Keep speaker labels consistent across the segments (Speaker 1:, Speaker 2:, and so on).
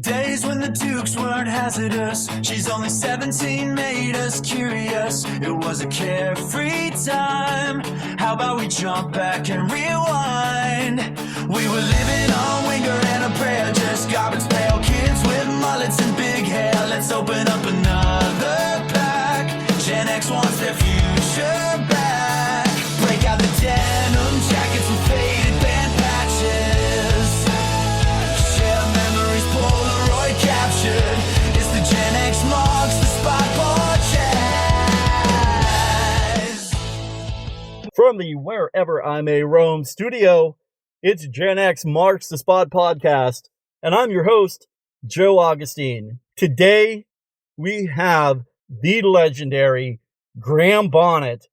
Speaker 1: Days when the Dukes weren't hazardous. She's only 17, made us curious. It was a carefree time. How about we jump back and rewind? We were living on Winger and a prayer. Just garbage pail kids with mullets and big hair. Let's open up another pack. Gen X wants their future back. Break out the denim jackets with faded band patches. Share memories, Polaroid captured. It's the Gen X marks the spot podcast.
Speaker 2: From the Wherever I May Roam studio, it's Gen X Marks the Spot podcast, and I'm your host, Joe Augustine. Today, we have the legendary Graham Bonnet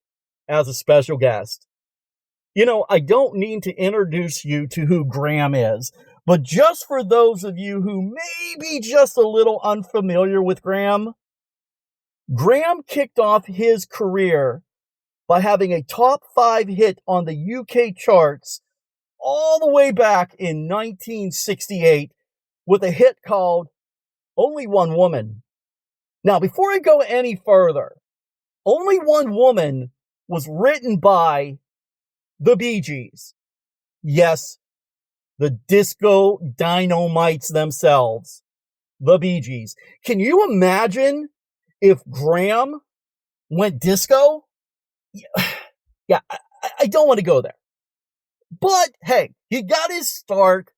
Speaker 2: as a special guest. You know, I don't need to introduce you to who Graham is, but just for those of you who may be just a little unfamiliar with Graham, Graham kicked off his career by having a top 5 hit on the UK charts all the way back in 1968 with a hit called Only One Woman. Now, before I go any further, Only One Woman was written by the Bee Gees. Yes, the disco dynamites themselves, the Bee Gees. Can you imagine if Graham went disco? Yeah, I don't want to go there. But hey, he got his start.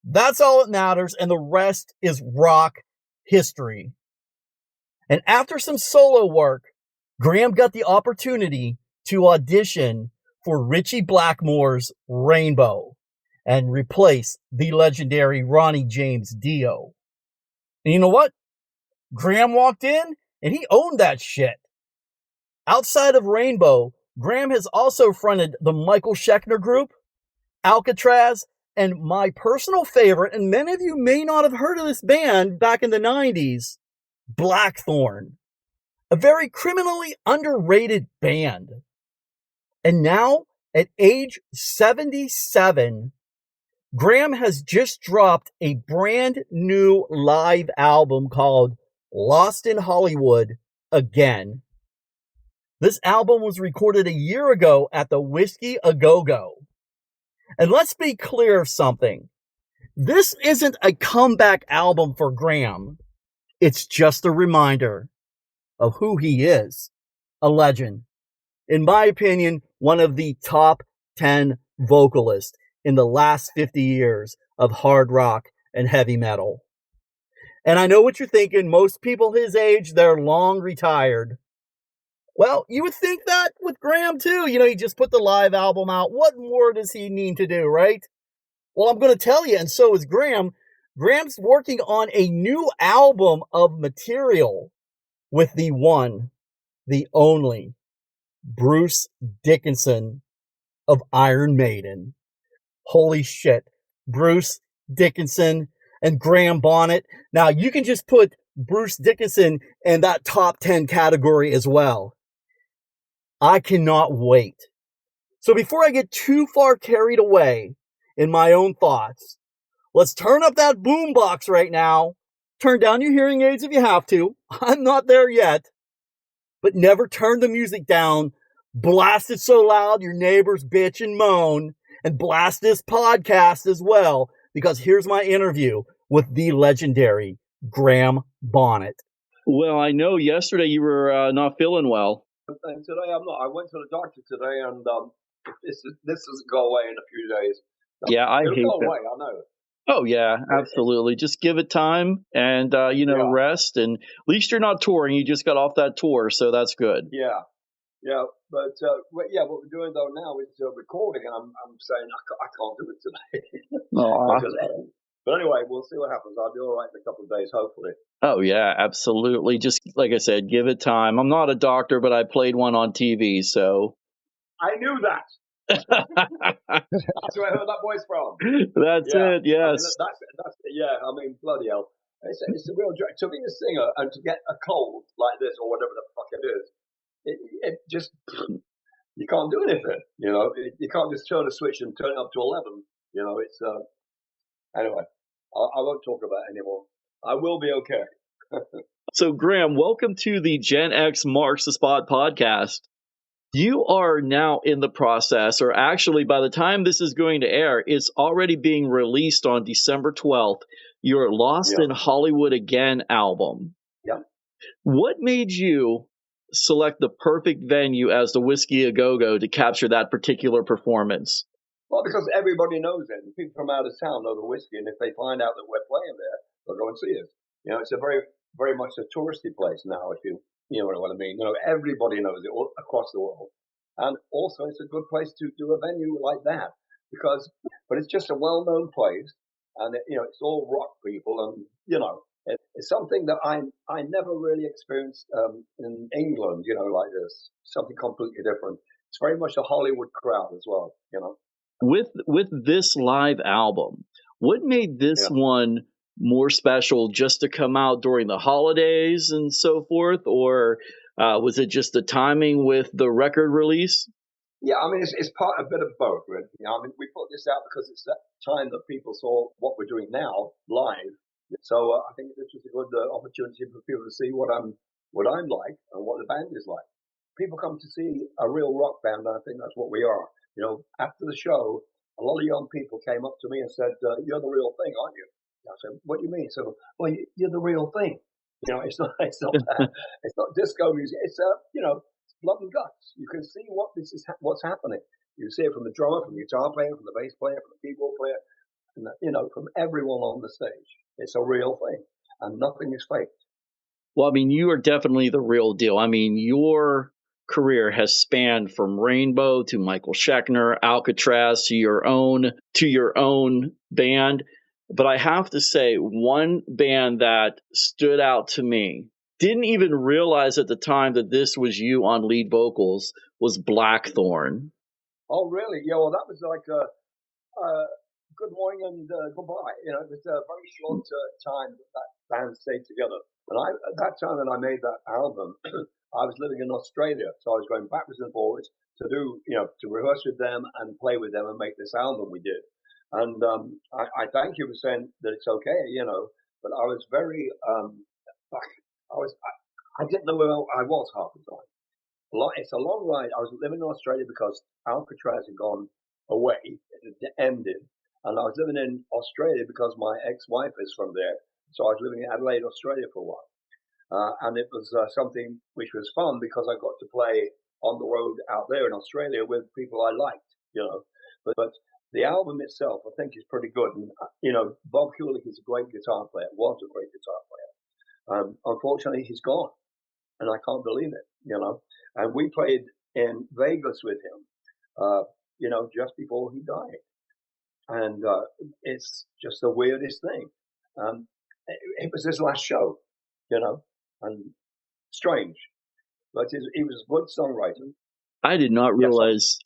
Speaker 2: That's all that matters, and the rest is rock history. And after some solo work, Graham got the opportunity to audition for Ritchie Blackmore's Rainbow and replace the legendary Ronnie James Dio. And you know what? Graham walked in and he owned that shit. Outside of Rainbow, Graham has also fronted the Michael Schenker Group, Alcatrazz, and my personal favorite, and many of you may not have heard of this band back in the 90s, Blackthorn. A very criminally underrated band. And now, at age 77, Graham has just dropped a brand new live album called Lost in Hollywood Again. This album was recorded a year ago at the Whisky A Go-Go. And let's be clear of something. This isn't a comeback album for Graham. It's just a reminder of who he is. A legend. In my opinion, one of the top 10 vocalists in the last 50 years of hard rock and heavy metal. And I know what you're thinking. Most people his age, they're long retired. Well, you would think that with Graham too. You know, he just put the live album out. What more does he need to do, right? Well, I'm going to tell you, and so is Graham. Graham's working on a new album of material with the one, the only, Bruce Dickinson of Iron Maiden. Holy shit. Bruce Dickinson and Graham Bonnet. Now, you can just put Bruce Dickinson in that top 10 category as well. I cannot wait. So before I get too far carried away in my own thoughts, let's turn up that boombox right now. Turn down your hearing aids if you have to. I'm not there yet. But never turn the music down. Blast it so loud your neighbors bitch and moan. And blast this podcast as well. Because here's my interview with the legendary Graham Bonnet.
Speaker 3: Well, I know yesterday you were not feeling well.
Speaker 4: And today I'm not. I went to the doctor today, and this doesn't go away in a few days.
Speaker 3: Yeah, I hate
Speaker 4: It'll go
Speaker 3: that.
Speaker 4: away. I know.
Speaker 3: Oh yeah, absolutely. Just give it time and rest. And at least you're not touring. You just got off that tour, so that's good.
Speaker 4: Yeah. But what we're doing though now is recording, and I'm saying I can't do it today.
Speaker 3: Oh.
Speaker 4: But anyway, we'll see what happens. I'll be all right in a couple of days, hopefully.
Speaker 3: Oh yeah, absolutely. Just like I said, give it time. I'm not a doctor, but I played one on TV, so.
Speaker 4: I knew that. That's where I heard that voice from.
Speaker 3: That's it. Yes.
Speaker 4: I mean, bloody hell. It's a real joy to be a singer and to get a cold like this or whatever the fuck it is. It just, you can't do anything. You know, you can't just turn a switch and turn it up to 11. You know, it's anyway. I won't talk about it anymore. I will be okay.
Speaker 3: So, Graham, welcome to the Gen X Marks the Spot podcast. You are now in the process, or actually, by the time this is going to air, it's already being released on December 12th, your Lost
Speaker 4: Yeah.
Speaker 3: in Hollywood Again album.
Speaker 4: Yeah.
Speaker 3: What made you select the perfect venue as the Whisky A Go-Go to capture that particular performance?
Speaker 4: Well, because everybody knows it. And people from out of town know the Whisky, and if they find out that we're playing there, they'll go and see us. You know, it's a very, very much a touristy place now. If you know what I mean. You know, everybody knows it all across the world, and also it's a good place to do a venue like that but it's just a well-known place, and it's all rock people, and it's something that I never really experienced in England. Like this, something completely different. It's very much a Hollywood crowd as well.
Speaker 3: With this live album, what made this
Speaker 4: Yeah.
Speaker 3: one more special just to come out during the holidays and so forth, or was it just the timing with the record release?
Speaker 4: Yeah, I mean, it's a bit of both, really. I mean, we put this out because it's that time that people saw what we're doing now live. So I think this was a good opportunity for people to see what I'm like and what the band is like. People come to see a real rock band, and I think that's what we are. After the show, a lot of young people came up to me and said, "You're the real thing, aren't you?" I said, "What do you mean?" So, well, you're the real thing. It's not it's not disco music. It's blood and guts. You can see what's happening. You can see it from the drummer, from the guitar player, from the bass player, from the keyboard player, and from everyone on the stage. It's a real thing, and nothing is fake.
Speaker 3: Well, I mean, you are definitely the real deal. I mean, your career has spanned from Rainbow to Michael Schenker, Alcatrazz to your own band. But I have to say, one band that stood out to me, didn't even realize at the time that this was you on lead vocals, was Blackthorn.
Speaker 4: Oh, really? Yeah. Well, that was like good morning and goodbye. It was a very short time that band stayed together. And at that time when I made that album, I was living in Australia, so I was going backwards and forwards to do, to rehearse with them and play with them and make this album we did. And I thank you for saying that it's okay, but I was very, I didn't know where I was half the time. It's a long ride. I was living in Australia because Alcatrazz had gone away, it had ended, and I was living in Australia because my ex-wife is from there. So I was living in Adelaide, Australia for a while. And it was something which was fun because I got to play on the road out there in Australia with people I liked, But the album itself, I think, is pretty good. And, Bob Kulick is a great guitar player, was a great guitar player. Unfortunately, he's gone, and I can't believe it, And we played in Vegas with him, just before he died. And it's just the weirdest thing. It was his last show, and strange, but he was a good songwriter.
Speaker 3: I did not realize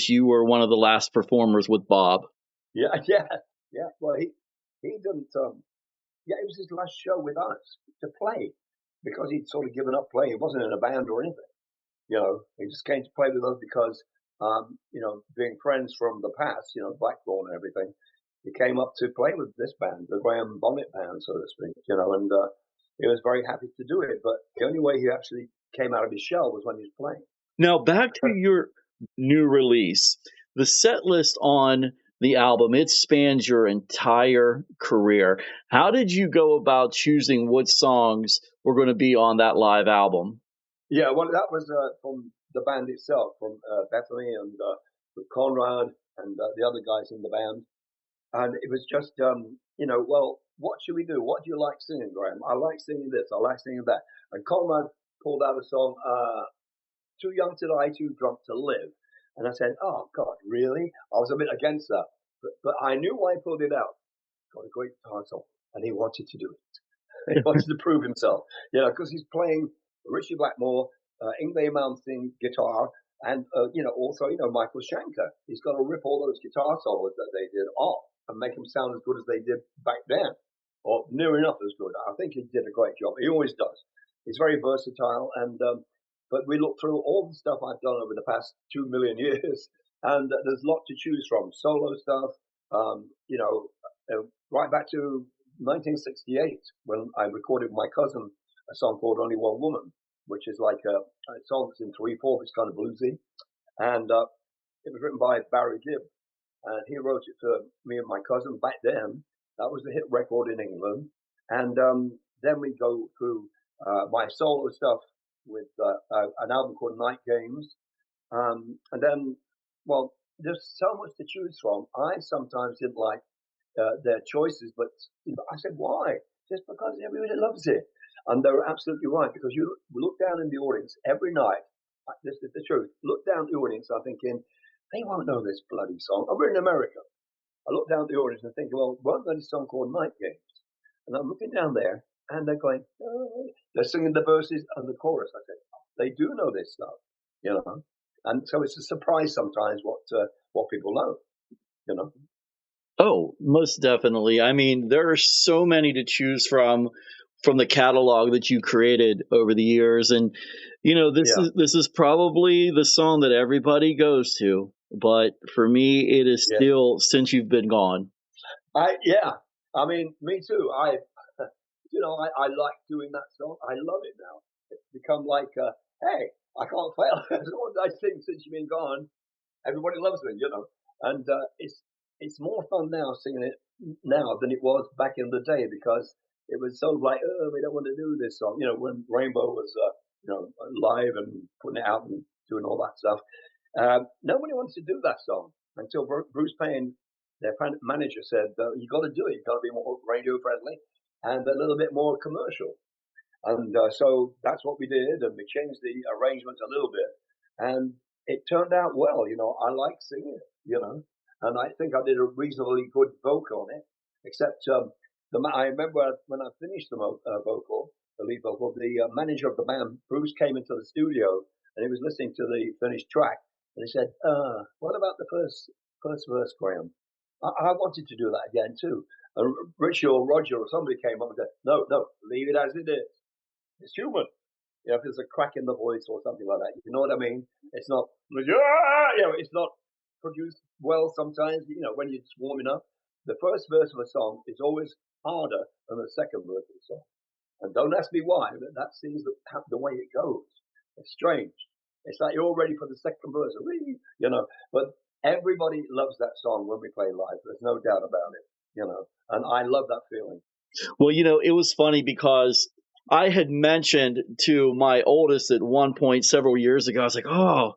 Speaker 3: you were one of the last performers with Bob.
Speaker 4: Yeah. Well, he didn't. It was his last show with us to play because he'd sort of given up playing. He wasn't in a band or anything. He just came to play with us because, being friends from the past, Blackthorn and everything. He came up to play with this band, the Graham Bonnet band, so to speak, and he was very happy to do it. But the only way he actually came out of his shell was when he was playing.
Speaker 3: Now, back to your new release, the set list on the album, it spans your entire career. How did you go about choosing what songs were going to be on that live album?
Speaker 4: Yeah, well, that was from the band itself, from Bethany and with Conrad and the other guys in the band. And it was just, well, what should we do? What do you like singing, Graham? I like singing this. I like singing that. And Conrad pulled out a song, Too Young to Die, Too Drunk to Live. And I said, oh, God, really? I was a bit against that. But I knew why he pulled it out. Got a great guitar song. And he wanted to do it. He wanted to prove himself. Because he's playing Richie Blackmore, Yngwie Malmsteen guitar, and, also, Michael Schenker. He's got to rip all those guitar solos that they did off and make them sound as good as they did back then, or near enough as good. I think he did a great job. He always does. He's very versatile, and but we looked through all the stuff I've done over the past 2 million years, and there's a lot to choose from. Solo stuff, right back to 1968 when I recorded with my cousin a song called Only One Woman, which is like a song that's in 3/4. It's kind of bluesy. And it was written by Barry Gibb. And he wrote it for me and my cousin back then. That was a hit record in England. And then we go through my solo stuff with an album called Night Games. And then, well, there's so much to choose from. I sometimes didn't like their choices, but I said, why? Just because everybody loves it. And they were absolutely right, because you look down in the audience every night. This is the truth. Look down at the audience, I'm thinking, they won't know this bloody song. We're in America. I look down at the audience and think, well, won't know this song called Night Games? And I'm looking down there, and they're going, oh. They're singing the verses and the chorus. I said, they do know this stuff, you know. And so it's a surprise sometimes what people know, you know.
Speaker 3: Oh, most definitely. I mean, there are so many to choose from the catalog that you created over the years, and this is probably the song that everybody goes to, but for me it is still Since You've Been Gone.
Speaker 4: I mean, me too. I like doing that song. I love it now. It's become like hey, I can't fail. As long as I sing Since You've Been Gone, everybody loves me, you know. And it's more fun now singing it now than it was back in the day, because it was sort of like, oh, we don't want to do this song. You know, when Rainbow was, live and putting it out and doing all that stuff. Nobody wants to do that song until Bruce Payne, their manager, said, you got to do it. You got to be more radio friendly and a little bit more commercial. And so that's what we did. And we changed the arrangements a little bit. And it turned out well. You know, I like singing it, you know, and I think I did a reasonably good vocal on it, except I remember when I finished the lead vocal, the manager of the band, Bruce, came into the studio and he was listening to the finished track, and he said, what about the first verse, Graham? I wanted to do that again too. And Richie or Roger or somebody came up and said, no, leave it as it is. It's human. You know, if there's a crack in the voice or something like that, you know what I mean? It's not, it's not produced well sometimes, you know, when you're just warming up. The first verse of a song is always harder than the second verse of the song. And don't ask me why, but that seems the way it goes. It's strange. It's like you're all ready for the second verse, you know. But everybody loves that song when we play live. There's no doubt about it, you know. And I love that feeling.
Speaker 3: Well, you know, it was funny because I had mentioned to my oldest at one point several years ago, I was like, oh,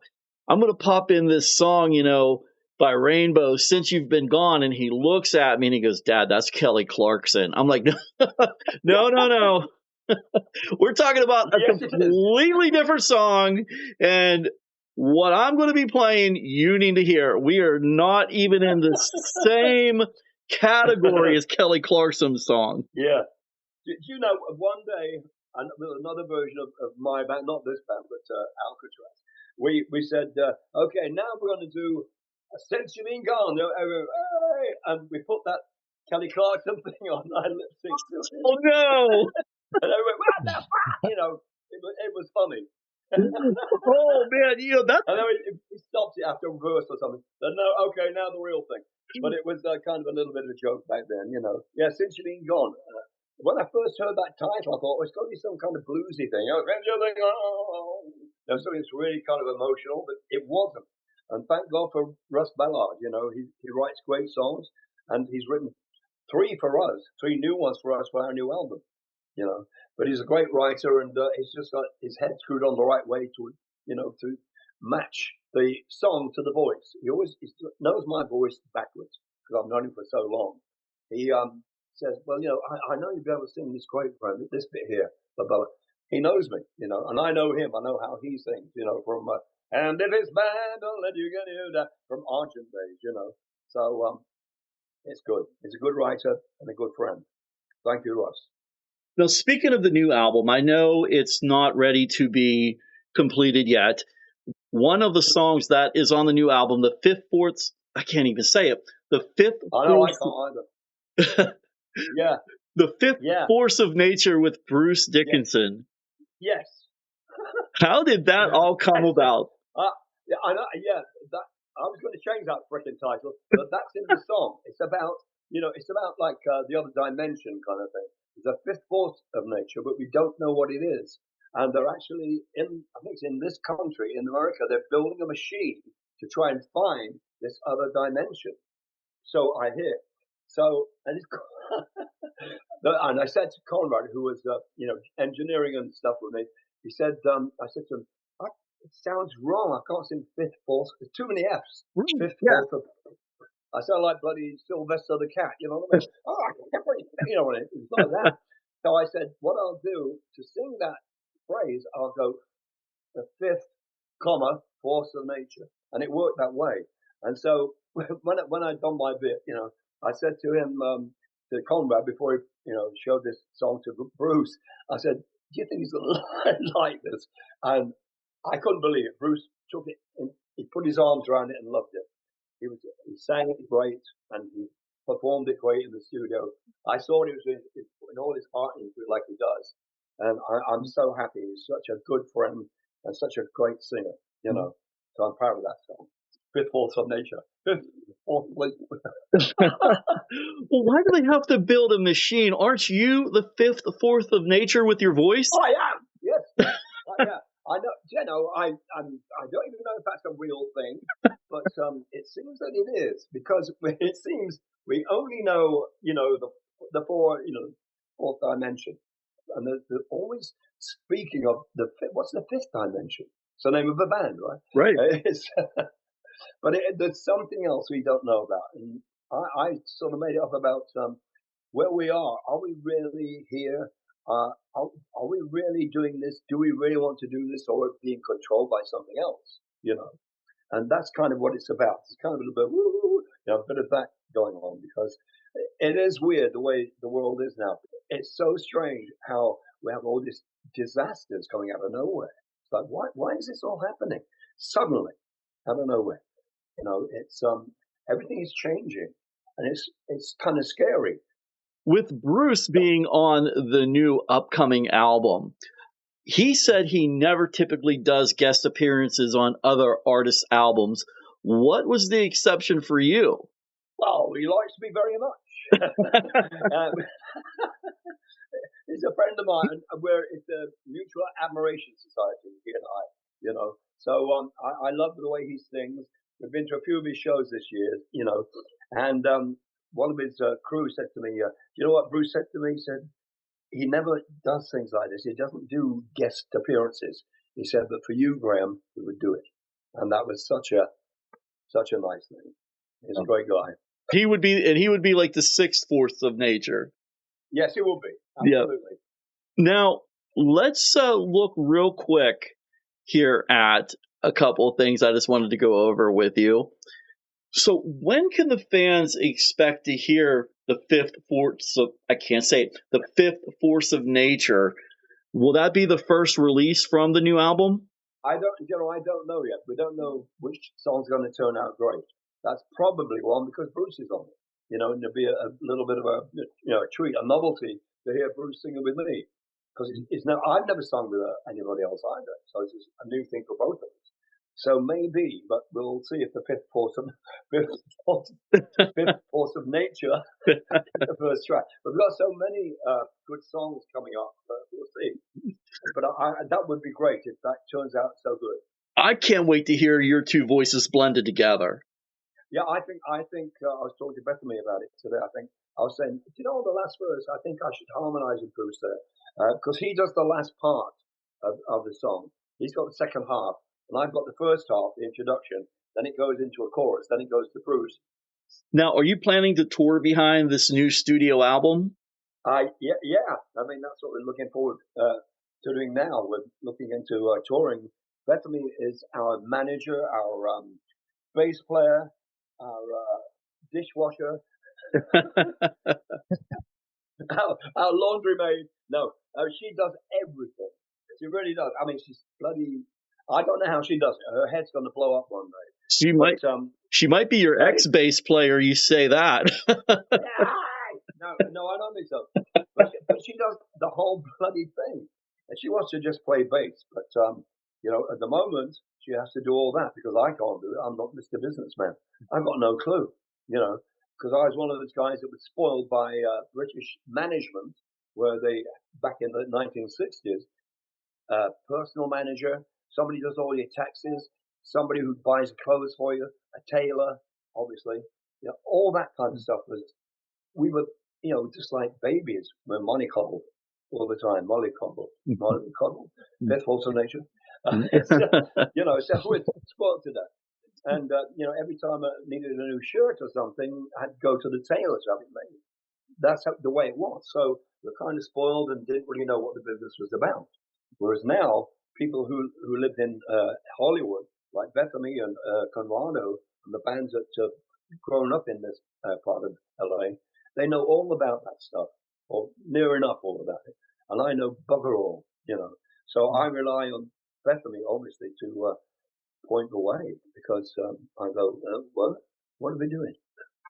Speaker 3: I'm going to pop in this song, you know, by Rainbow, Since You've Been Gone. And he looks at me and he goes, Dad, that's Kelly Clarkson. I'm like, no. We're talking about a completely different song. And what I'm going to be playing, you need to hear. We are not even in the same category as Kelly Clarkson's song.
Speaker 4: Yeah. You know, one day, another version of my band, not this band, but Alcatrazz, we said, okay, now we're going to do Since You've Been Gone. And we put that Kelly Clarkson thing on. I lip synced to it.
Speaker 3: Oh, no.
Speaker 4: And I went, what the fuck? You know, it was funny.
Speaker 3: Oh, man. You know, that's...
Speaker 4: I know he stopped it after a verse or something. But no, okay, now the real thing. But it was kind of a little bit of a joke back then, you know. Yeah, Since You've Been Gone. When I first heard that title, I thought, it's got to be some kind of bluesy thing. There's something that's really kind of emotional, but it wasn't. And thank God for Russ Ballard. You know, he writes great songs, and he's written 3 new ones for us for our new album. You know, but he's a great writer, and he's just got his head screwed on the right way to match the song to the voice. He knows my voice backwards because I've known him for so long. He says, well, you know, I know you'll be able to sing this great for him, this bit here, blah, blah. He knows me, you know, and I know him. I know how he sings, you know, from and if it's bad, don't let you get you down, from Argent days, you know. So it's good. He's a good writer and a good friend. Thank you, Russ.
Speaker 3: Now, speaking of the new album, I know it's not ready to be completed yet. One of the songs that is on the new album, the I can't even say it. The fifth.
Speaker 4: I know, I can't either. Yeah.
Speaker 3: The Fifth Force of Nature with Bruce Dickinson.
Speaker 4: Yes.
Speaker 3: How did that all come about?
Speaker 4: I know. Yeah, I was going to change that freaking title, but that's in the song. It's about it's about like the other dimension kind of thing. There's a fifth force of nature, but we don't know what it is. And they're actually I think it's in this country, in America, they're building a machine to try and find this other dimension. So I hear. So, and it's, and I said to Conrad, who was, engineering and stuff with me, he said, I said to him, it sounds wrong. I can't sing fifth force. There's too many F's. Fifth force. I sound like bloody Sylvester the Cat, you know what I mean? It's like that. So I said, what I'll do to sing that phrase, I'll go the fifth, force of nature. And it worked that way. And so when I'd done my bit, I said to him, to Conrad, before he, showed this song to Bruce, I said, do you think he's going to like this? And I couldn't believe it. Bruce took it, he put his arms around it and loved it. He sang it great, and he performed it great in the studio. I saw he was putting all his heart into it like he does. And I'm so happy. He's such a good friend and such a great singer, So I'm proud of that song. Fifth force of nature. Fifth force.
Speaker 3: Well, why do they have to build a machine? Aren't you the fifth fourth of nature with your voice?
Speaker 4: I am. Yes. I know. I don't even know if that's a real thing, but it seems that it is, because it seems we only know, the four, fourth dimension, and they're always speaking of what's the fifth dimension? It's the name of a band, right?
Speaker 3: Right.
Speaker 4: But there's something else we don't know about, and I sort of made it up about where we are. Are we really here? Are we really doing this? Do we really want to do this, or being controlled by something else? And that's kind of what it's about. It's kind of a little bit, a bit of that going on, because it is weird the way the world is now. It's so strange how we have all these disasters coming out of nowhere. It's like, why is this all happening suddenly out of nowhere? It's everything is changing, and it's kind of scary.
Speaker 3: With Bruce being on the new upcoming album, he said he never typically does guest appearances on other artists' albums. What was the exception for you?
Speaker 4: Well, he likes me very much. He's a friend of mine, and it's a mutual admiration society, he and I, So I love the way he sings. We've been to a few of his shows this year, and one of his crew said to me, you know what Bruce said to me? He said, he never does things like this. He doesn't do guest appearances. He said, but for you, Graham, he would do it. And that was such a nice thing. He's a great guy.
Speaker 3: He would be like the sixth force of nature.
Speaker 4: Yes, he will be. Absolutely.
Speaker 3: Yeah. Now, let's look real quick here at a couple of things I just wanted to go over with you. So when can the fans expect to hear the fifth force of, the fifth force of nature? Will that be the first release from the new album?
Speaker 4: I don't know yet. We don't know which song's going to turn out great. That's probably one because Bruce is on it. And there'll be a little bit of a treat, a novelty to hear Bruce singing with me, because I've never sung with anybody else either. So it's a new thing for both of us. So maybe, but we'll see if the fifth force of nature is the first track. But we've got so many good songs coming up. We'll see. But that would be great if that turns out so good.
Speaker 3: I can't wait to hear your two voices blended together.
Speaker 4: Yeah, I think I was talking to Bethany about it today. I was saying, the last verse, I think I should harmonize with Bruce there, because he does the last part of the song. He's got the second half, and I've got the first half, the introduction. Then it goes into a chorus. Then it goes to Bruce.
Speaker 3: Now, are you planning to tour behind this new studio album?
Speaker 4: Yeah. I mean, that's what we're looking forward to doing now. We're looking into touring. Bethany is our manager, our bass player, our dishwasher, our laundry maid. No, she does everything. She really does. I mean, she's bloody. I don't know how she does it. Her head's going to blow up one day.
Speaker 3: She might be your ex-bass player. You say that.
Speaker 4: No, I don't think so. But she does the whole bloody thing, and she wants to just play bass. But at the moment, she has to do all that because I can't do it. I'm not Mr. Businessman. I've got no clue. because I was one of those guys that was spoiled by British management, where they, back in the 1960s, personal manager, somebody does all your taxes, somebody who buys clothes for you, a tailor, obviously, all that kind of stuff we were, just like babies. We're mollycoddled all the time, mollycoddled, fifth force of nature. So we're spoiled to death. And, every time I needed a new shirt or something, I had to go to the tailor to have it made. That's the way it was. So we're kind of spoiled and didn't really know what the business was about. Whereas now, people who lived in Hollywood, like Bethany and Conrado, and the bands that have grown up in this part of LA, they know all about that stuff, or near enough all about it. And I know bugger all, So I rely on Bethany, obviously, to point the way, because I go, what are we doing?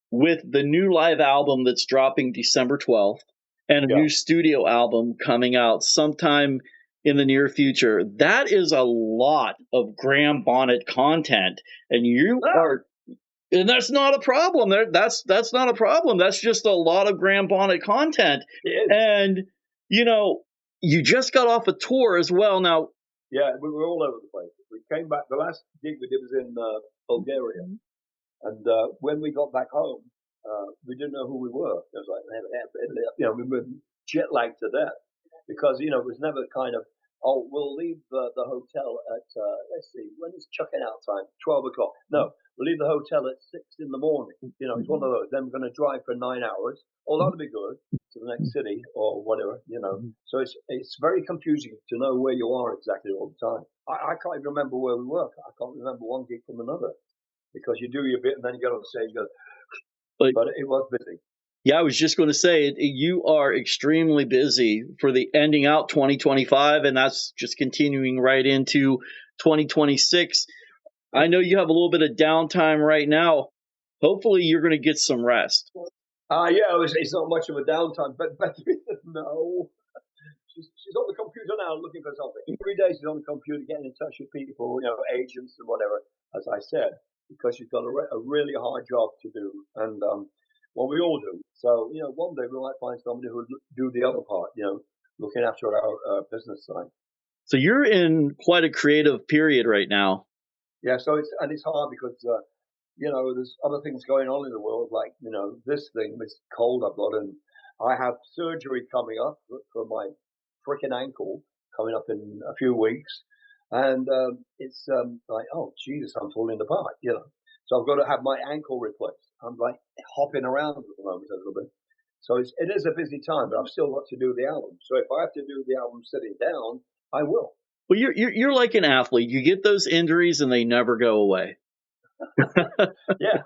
Speaker 3: With the new live album that's dropping December 12th and a new studio album coming out sometime in the near future, that is a lot of Graham Bonnet content. And and that's not a problem. That's not a problem. That's just a lot of Graham Bonnet content. And, you just got off a tour as well. Now,
Speaker 4: yeah, we were all over the place. We came back. The last gig we did was in Bulgaria. And when we got back home, we didn't know who we were. It was like, we were jet lagged to death because, it was never kind of, we'll leave the hotel at, let's see, when is checking out time? 12 o'clock. No, we'll leave the hotel at 6 in the morning. It's one of those. Then we're going to drive for 9 hours. Oh, that'll be good, to the next city or whatever, So it's very confusing to know where you are exactly all the time. I can't even remember where we were. I can't remember one gig from another. Because you do your bit and then you get on stage, but it was busy.
Speaker 3: Yeah, I was just going to say, you are extremely busy for the ending out 2025, and that's just continuing right into 2026. I know you have a little bit of downtime right now. Hopefully, you're going to get some rest.
Speaker 4: It's not much of a downtime, but no. She's on the computer now looking for something. Every day she's on the computer getting in touch with people, agents and whatever, as I said, because she's got a really hard job to do. And, we all do. So, one day we might find somebody who will do the other part, looking after our business side.
Speaker 3: So you're in quite a creative period right now.
Speaker 4: Yeah, so it's hard because, there's other things going on in the world, like, this cold I've got, and I have surgery coming up for my freaking ankle coming up in a few weeks. And it's like, oh, Jesus, I'm falling apart, So I've got to have my ankle replaced. I'm like hopping around at the moment a little bit. So it is a busy time, but I've still got to do the album. So if I have to do the album sitting down, I will.
Speaker 3: Well, you're like an athlete. You get those injuries and they never go away.
Speaker 4: Yeah.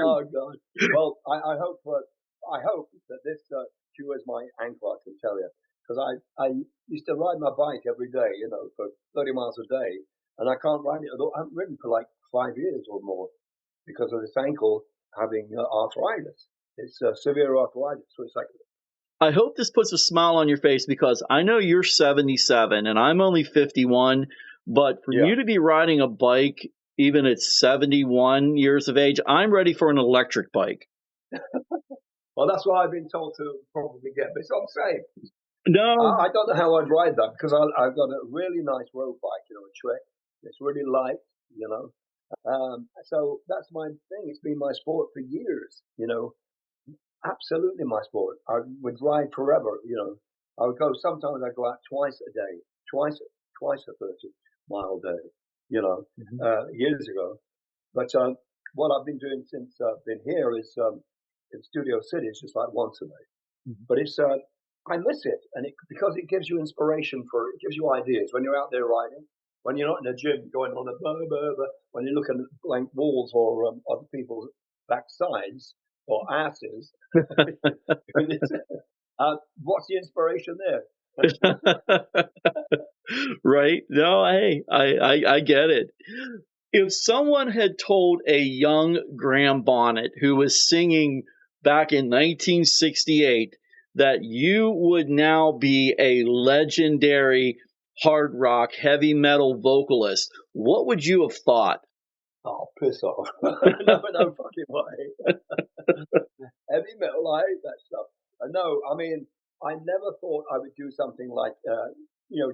Speaker 4: Oh God. Well, I hope that this cures my ankle. I can tell you, because I used to ride my bike every day, for 30 miles a day, and I can't ride it. I haven't ridden for like 5 years or more because of this ankle having arthritis. It's severe arthritis. So it's like.
Speaker 3: I hope this puts a smile on your face because I know you're 77 and I'm only 51, but for you to be riding a bike, even at 71 years of age, I'm ready for an electric bike.
Speaker 4: Well, that's what I've been told to probably get, but it's not safe.
Speaker 3: No.
Speaker 4: I don't know how I'd ride that because I've got a really nice road bike, a Trek. It's really light, So that's my thing. It's been my sport for years, Absolutely my sport. I would ride forever, I would go, sometimes I'd go out twice a day, twice a 30-mile day, years ago. But what I've been doing since I've been here is in Studio City, it's just like once a day. Mm-hmm. But it's I miss it, and because it gives you inspiration it gives you ideas when you're out there riding. When you're not in a gym going on when you're looking at blank walls or other people's backsides or asses, what's the inspiration there?
Speaker 3: Right? No, hey, I get it. If someone had told a young Graham Bonnet who was singing back in 1968 that you would now be a legendary hard rock, heavy metal vocalist, what would you have thought?
Speaker 4: Oh, piss off. No fucking way. Heavy metal, I hate that stuff. No, I mean, I never thought I would do something like,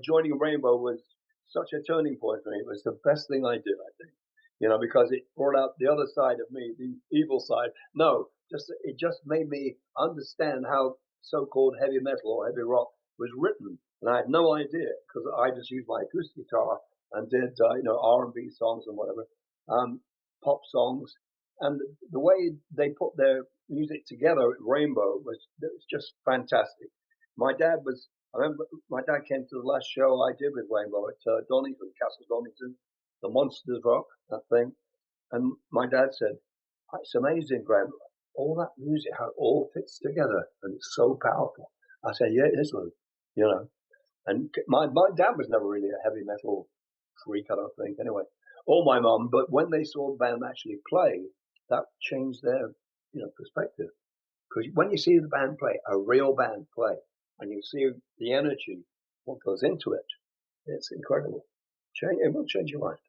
Speaker 4: joining Rainbow was such a turning point for me. It was the best thing I did, I think. Because it brought out the other side of me, the evil side. No, it just made me understand how so-called heavy metal or heavy rock was written, and I had no idea because I just used my acoustic guitar and did R&B songs and whatever, pop songs, and the way they put their music together at Rainbow was just fantastic. I remember my dad came to the last show I did with Rainbow at Donington, Castle Donington, the Monsters Rock, that thing. And my dad said, "It's amazing, Graham, all that music, how it all fits together, and it's so powerful." I said, "Yeah, it is, Lou." And my dad was never really a heavy metal freak, I don't think, anyway, or my mum. But when they saw the band actually play, that changed their, perspective. Because when you see the band play, a real band play, and you see the energy, what goes into it, it's incredible. It will change your mind.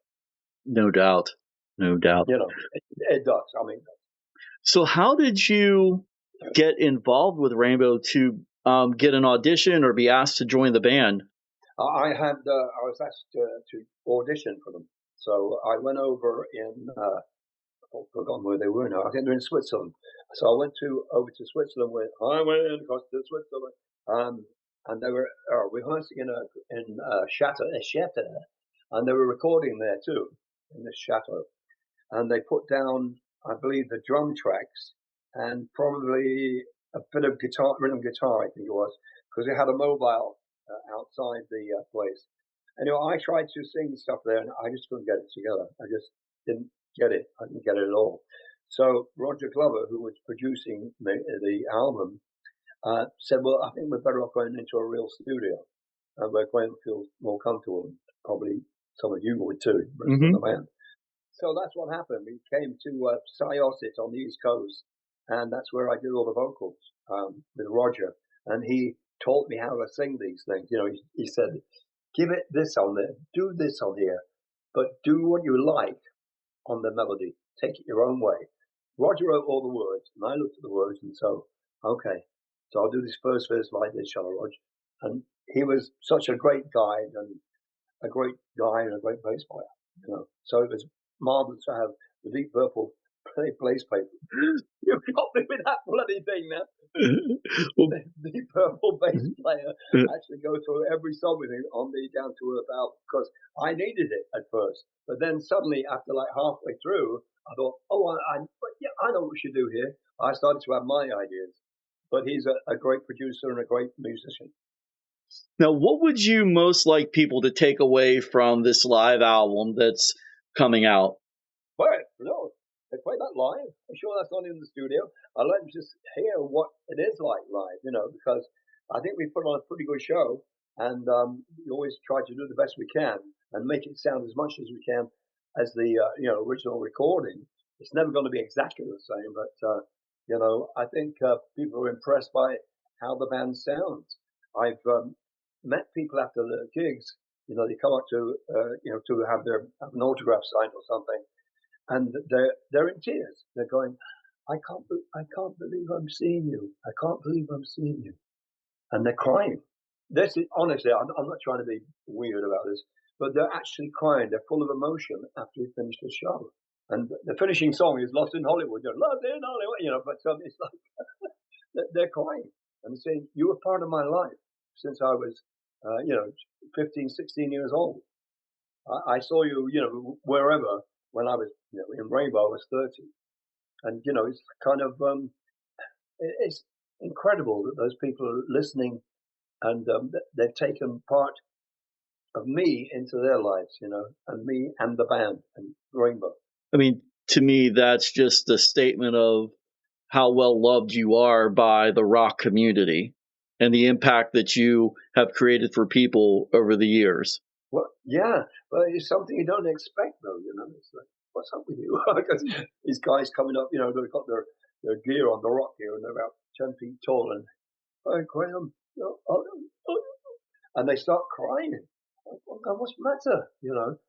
Speaker 3: No doubt. No doubt.
Speaker 4: It does. I mean,
Speaker 3: so how did you get involved with Rainbow to get an audition or be asked to join the band?
Speaker 4: I was asked to audition for them. So I went over I've forgotten where they were now. I think they're in Switzerland. So I went over to Switzerland. I went across to Switzerland, and they were rehearsing in a chateau, and they were recording there too in this chateau. And they put down, I believe, the drum tracks and probably a bit of rhythm guitar, I think it was, because they had a mobile outside the place. Anyway, I tried to sing stuff there, and I just couldn't get it together. I just didn't get it. I didn't get it at all. So Roger Glover, who was producing the album, said, "Well, I think we're better off going into a real studio, and where Graham feels more comfortable. Probably some of you would too, in the band." So that's what happened. We came to Syosset on the East Coast, and that's where I did all the vocals with Roger. And he taught me how to sing these things. He said, "Give it this on there, do this on here, but do what you like on the melody. Take it your own way." Roger wrote all the words, and I looked at the words and so, okay, so I'll do this first verse like this, shall I, Roger? And he was such a great guide and a great bass player, So it was marvelous to have the Deep Purple place paper. You've got me with that bloody thing now. The Deep Purple bass player actually go through every song with him on the Down to Earth album, because I needed it at first, but then suddenly after like halfway through, I thought, I know what we should do here. I started to have my ideas, but he's a great producer and a great musician.
Speaker 3: Now, what would you most like people to take away from this live album that's coming out?
Speaker 4: Well, no, they play that live. I'm sure that's not in the studio. I'd like them to just hear what it is like live, because I think we put on a pretty good show, and we always try to do the best we can and make it sound as much as we can as the original recording. It's never going to be exactly the same, but I think people are impressed by how the band sounds. I've met people after the gigs. They come up to to have an autograph signed or something, and they're in tears. They're going, I can't believe I'm seeing you. I can't believe I'm seeing you," and they're crying. This is honestly, I'm not trying to be weird about this, but they're actually crying. They're full of emotion after we finish the show. And the finishing song is "Lost in Hollywood." Lost in Hollywood, but it's like they're crying and saying, "You were part of my life since I was, 15, 16 years old. I saw you, wherever when I was, in Rainbow. I was 30, and it's kind of it's incredible that those people are listening, and they've taken part of me into their lives, and me and the band and Rainbow.
Speaker 3: I mean, to me, that's just a statement of how well loved you are by the rock community and the impact that you have created for people over the years.
Speaker 4: Well, yeah, but it's something you don't expect, though. It's like, what's up with you? Because these guys coming up, they've got their gear on, the rock gear, and they're about 10 feet tall, and "Hi, Graham," and they start crying. "Oh, God, what's the matter?"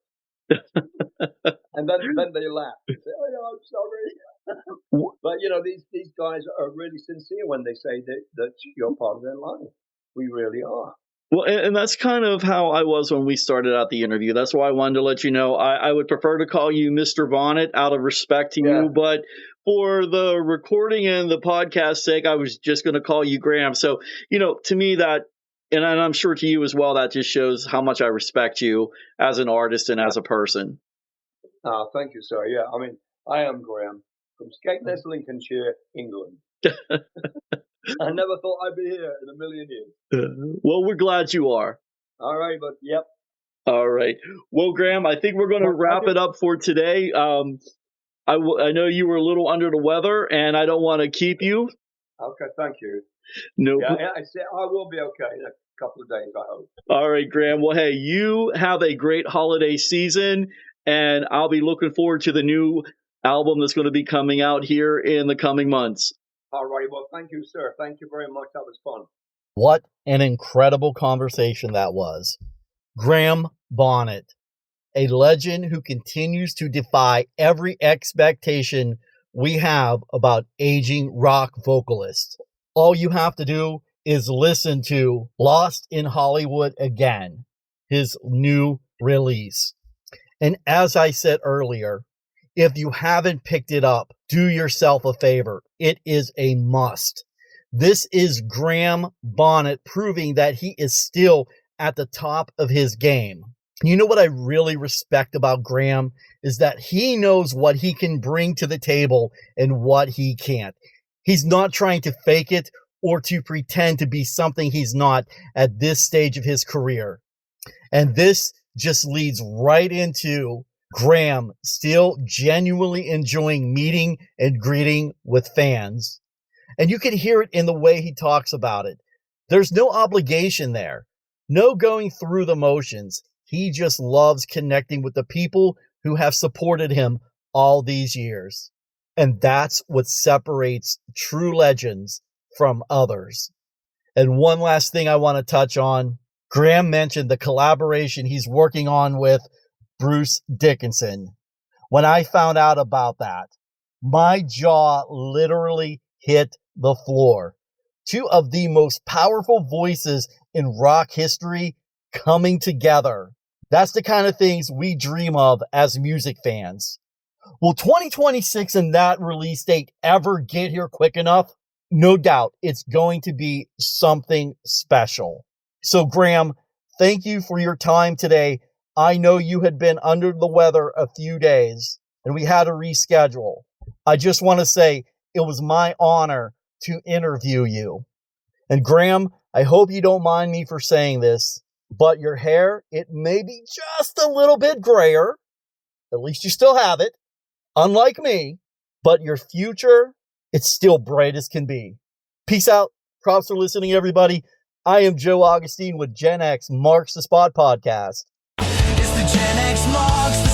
Speaker 4: And then they laugh and say, "Oh yeah, I'm sorry." But these guys are really sincere when they say that you're part of their life. We really are.
Speaker 3: Well, and that's kind of how I was when we started out the interview. That's why I wanted to let you know I would prefer to call you Mr. Bonnet out of respect to you, but for the recording and the podcast sake, I was just going to call you Graham. So, to me that, and I'm sure to you as well, that just shows how much I respect you as an artist and as a person.
Speaker 4: Thank you, sir. Yeah, I mean, I am Graham from Skegness, Lincolnshire, England. I never thought I'd be here in a million years.
Speaker 3: Well, we're glad you are.
Speaker 4: All right, but yep.
Speaker 3: All right. Well, Graham, I think we're going to wrap it up for today. I know you were a little under the weather, and I don't want to keep you.
Speaker 4: Okay, thank you.
Speaker 3: No.
Speaker 4: Yeah, I will be okay in a couple of days, I hope.
Speaker 3: All right, Graham. Well, hey, you have a great holiday season, and I'll be looking forward to the new album that's going to be coming out here in the coming months.
Speaker 4: All right. Well, thank you, sir. Thank you very much. That was fun.
Speaker 2: What an incredible conversation that was. Graham Bonnet, a legend who continues to defy every expectation we have about aging rock vocalists. All you have to do is listen to Lost in Hollywood Again, his new release. And as I said earlier, if you haven't picked it up, do yourself a favor. It is a must. This is Graham Bonnet proving that he is still at the top of his game. You know what I really respect about Graham is that he knows what he can bring to the table and what he can't. He's not trying to fake it or to pretend to be something he's not at this stage of his career. And this just leads right into Graham still genuinely enjoying meeting and greeting with fans. And you can hear it in the way he talks about it. There's no obligation there. No going through the motions. He just loves connecting with the people who have supported him all these years. And that's what separates true legends from others. And one last thing I want to touch on. Graham mentioned the collaboration he's working on with Bruce Dickinson. When I found out about that, my jaw literally hit the floor. Two of the most powerful voices in rock history coming together. That's the kind of things we dream of as music fans. Will 2026 and that release date ever get here quick enough? No doubt it's going to be something special. So Graham, thank you for your time today. I know you had been under the weather a few days and we had to reschedule. I just want to say it was my honor to interview you. And Graham, I hope you don't mind me for saying this, but your hair, it may be just a little bit grayer. At least you still have it, unlike me, but your future, it's still bright as can be. Peace out. Props for listening, everybody. I am Joe Augustine with Gen X Marks the Spot podcast.
Speaker 1: It's the Gen X Marks